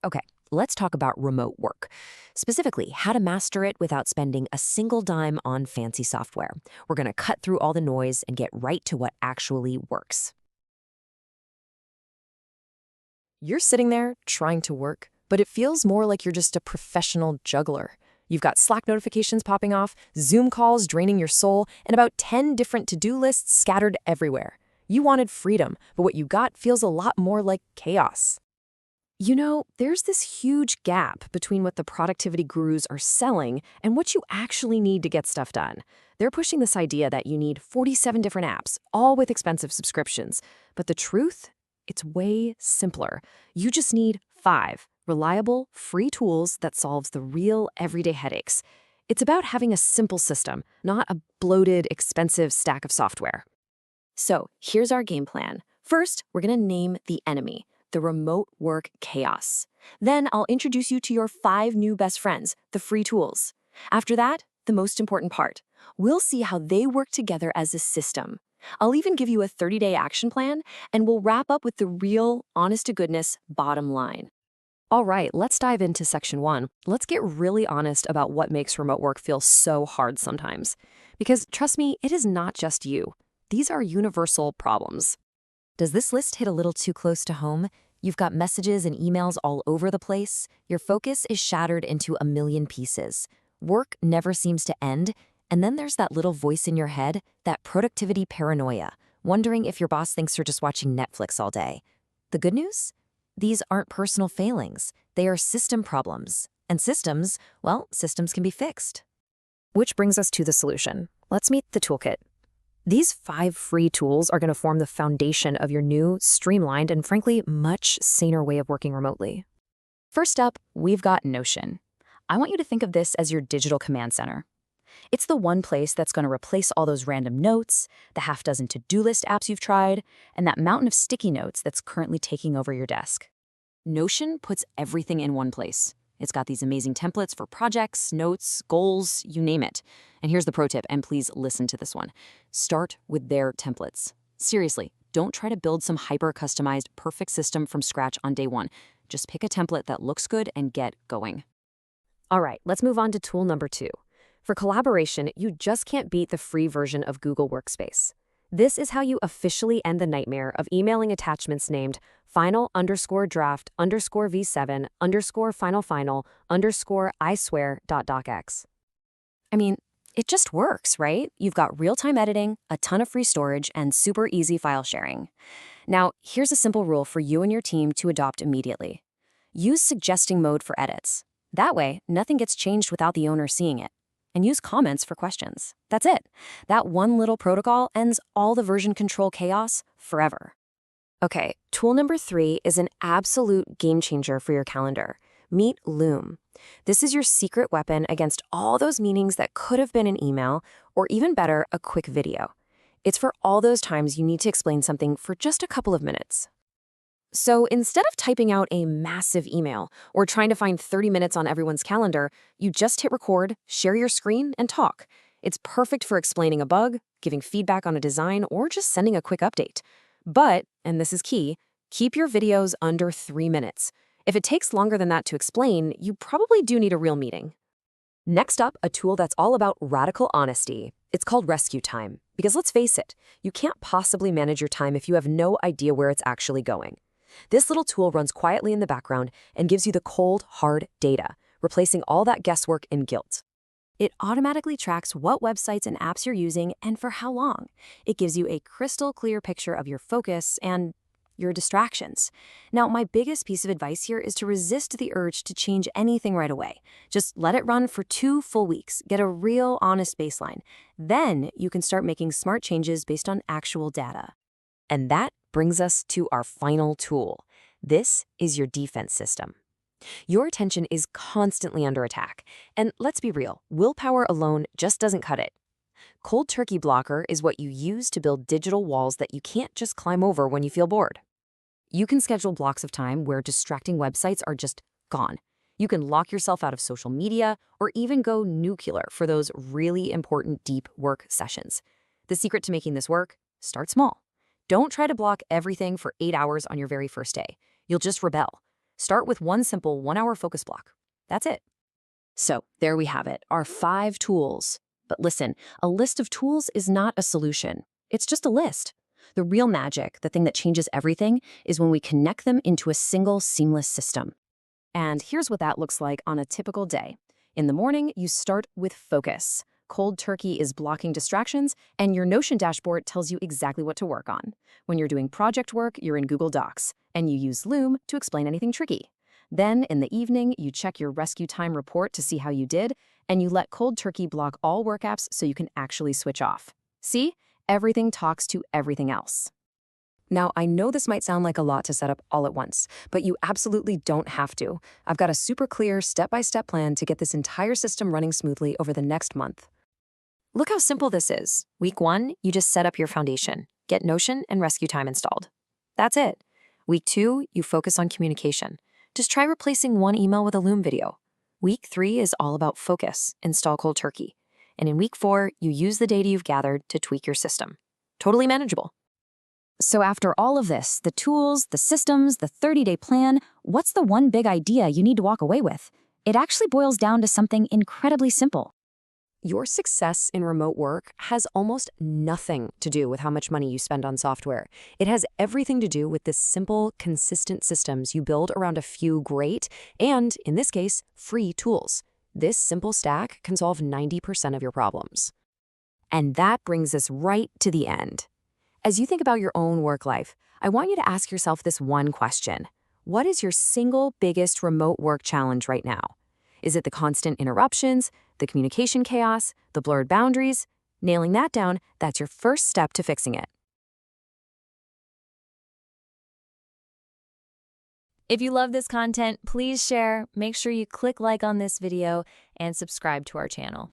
Okay, let's talk about remote work. Specifically, how to master it without spending a single dime on fancy software. We're going to cut through all the noise and get right to what actually works. You're sitting there trying to work, but it feels more like you're just a professional juggler. You've got Slack notifications popping off, Zoom calls draining your soul, and about 10 different to-do lists scattered everywhere. You wanted freedom, but what you got feels a lot more like chaos. There's this huge gap between what the productivity gurus are selling and what you actually need to get stuff done. They're pushing this idea that you need 47 different apps, all with expensive subscriptions. But the truth? It's way simpler. You just need 5 reliable, free tools that solves the real everyday headaches. It's about having a simple system, not a bloated, expensive stack of software. So here's our game plan. First, we're going to name the enemy, the remote work chaos. Then I'll introduce you to your 5 new best friends, the free tools. After that, the most important part. We'll see how they work together as a system. I'll even give you a 30-day action plan, and we'll wrap up with the real, honest-to-goodness bottom line. All right, let's dive into section 1. Let's get really honest about what makes remote work feel so hard sometimes. Because trust me, it is not just you. These are universal problems. Does this list hit a little too close to home? You've got messages and emails all over the place. Your focus is shattered into a million pieces. Work never seems to end. And then there's that little voice in your head, that productivity paranoia, wondering if your boss thinks you're just watching Netflix all day. The good news? These aren't personal failings. They are system problems. And systems, well, systems can be fixed. Which brings us to the solution. Let's meet the toolkit. These 5 free tools are going to form the foundation of your new, streamlined, and frankly, much saner way of working remotely. First up, we've got Notion. I want you to think of this as your digital command center. It's the one place that's going to replace all those random notes, the half-dozen to-do list apps you've tried, and that mountain of sticky notes that's currently taking over your desk. Notion puts everything in one place. It's got these amazing templates for projects, notes, goals, you name it. And here's the pro tip, and please listen to this one. Start with their templates. Seriously, don't try to build some hyper-customized, perfect system from scratch on day 1. Just pick a template that looks good and get going. All right, let's move on to tool number 2. For collaboration, you just can't beat the free version of Google Workspace. This is how you officially end the nightmare of emailing attachments named final_draft_v7_final_I swear.docx. I mean, it just works, right? You've got real-time editing, a ton of free storage, and super easy file sharing. Now, here's a simple rule for you and your team to adopt immediately. Use suggesting mode for edits. That way, nothing gets changed without the owner seeing it. And use comments for questions. That's it. That one little protocol ends all the version control chaos forever. Okay, tool number 3 is an absolute game changer for your calendar. Meet Loom. This is your secret weapon against all those meetings that could have been an email, or even better, a quick video. It's for all those times you need to explain something for just a couple of minutes. So instead of typing out a massive email or trying to find 30 minutes on everyone's calendar, you just hit record, share your screen, and talk. It's perfect for explaining a bug, giving feedback on a design, or just sending a quick update. But, and this is key, keep your videos under 3 minutes. If it takes longer than that to explain, you probably do need a real meeting. Next up, a tool that's all about radical honesty. It's called Rescue Time. Because let's face it, you can't possibly manage your time if you have no idea where it's actually going. This little tool runs quietly in the background and gives you the cold, hard data, replacing all that guesswork and guilt. It automatically tracks what websites and apps you're using and for how long. It gives you a crystal clear picture of your focus and your distractions. Now, my biggest piece of advice here is to resist the urge to change anything right away. Just let it run for 2 full weeks, get a real, honest baseline. Then you can start making smart changes based on actual data. And that brings us to our final tool. This is your defense system. Your attention is constantly under attack. And let's be real, willpower alone just doesn't cut it. Cold turkey blocker is what you use to build digital walls that you can't just climb over when you feel bored. You can schedule blocks of time where distracting websites are just gone. You can lock yourself out of social media or even go nuclear for those really important deep work sessions. The secret to making this work? Start small. Don't try to block everything for 8 hours on your very first day. You'll just rebel. Start with one simple 1-hour focus block. That's it. So there we have it, our 5 tools. But listen, a list of tools is not a solution. It's just a list. The real magic, the thing that changes everything, is when we connect them into a single seamless system. And here's what that looks like on a typical day. In the morning, you start with focus. Cold turkey is blocking distractions, and your Notion dashboard tells you exactly what to work on. When you're doing project work, you're in Google Docs, and you use Loom to explain anything tricky. Then, in the evening, you check your rescue time report to see how you did, and you let cold turkey block all work apps so you can actually switch off. See? Everything talks to everything else. Now, I know this might sound like a lot to set up all at once, but you absolutely don't have to. I've got a super clear step-by-step plan to get this entire system running smoothly over the next month. Look how simple this is. Week 1, you just set up your foundation, get Notion and rescue time installed. That's it. Week 2, you focus on communication. Just try replacing one email with a Loom video. Week 3 is all about focus, install cold turkey. And in week 4, you use the data you've gathered to tweak your system. Totally manageable. So after all of this, the tools, the systems, the 30-day plan, what's the one big idea you need to walk away with? It actually boils down to something incredibly simple. Your success in remote work has almost nothing to do with how much money you spend on software. It has everything to do with the simple, consistent systems you build around a few great, and in this case, free tools. This simple stack can solve 90% of your problems. And that brings us right to the end. As you think about your own work life, I want you to ask yourself this one question. What is your single biggest remote work challenge right now? Is it the constant interruptions, the communication chaos, the blurred boundaries? Nailing that down, that's your first step to fixing it. If you love this content, please share, make sure you click like on this video, and subscribe to our channel.